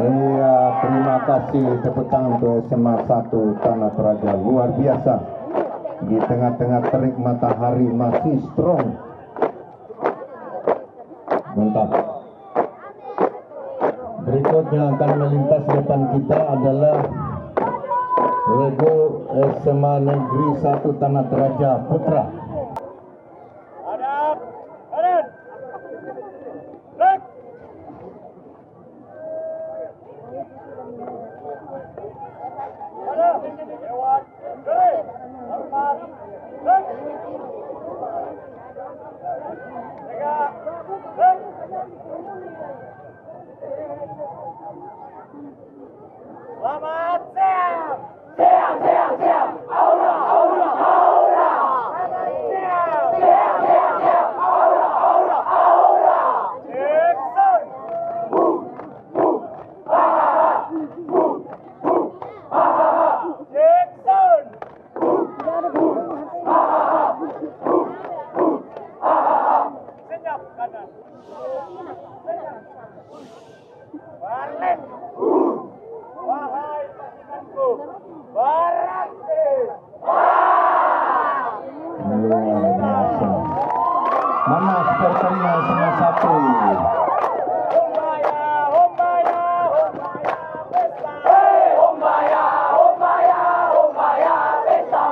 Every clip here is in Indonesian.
Iya, terima kasih, tepuk tangan untuk SMA 1 Tanah Toraja, luar biasa. Di tengah-tengah terik matahari masih strong. Mantap. Berikutnya akan melintas depan kita adalah Rego SMA Negeri 1 Tanah Toraja Putra. Selamat siang. Siang. Aura. Siang. Aura. Jackson. Jackson. Senyap kanan. Balik. Wahai pasukanku, beraksi! Luar biasa. Mana supporternya SMA 1? Hombaya, pesta! Hey, hombaya, pesta!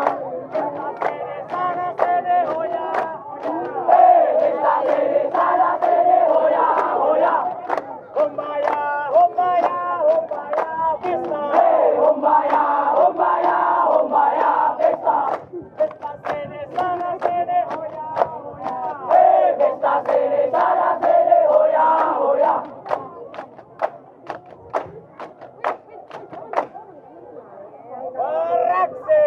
Sana sini, hoya! Hey, pesta sini, sana sini, hoya! Hombaya, pesta! Hey, hombaya, pesta! Pesta sini, sana sini, hoya! Hey, pesta sini, sana sini, hoya! Beraksi!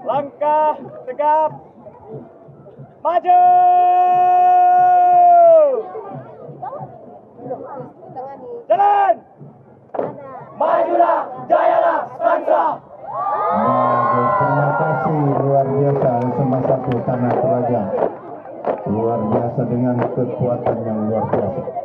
Langkah tegap, maju. Jalan. Majulah, jayalah, bangsa. Terima kasih, luar biasa SMA 1 Tanah Toraja. Luar biasa dengan kekuatan yang luar biasa.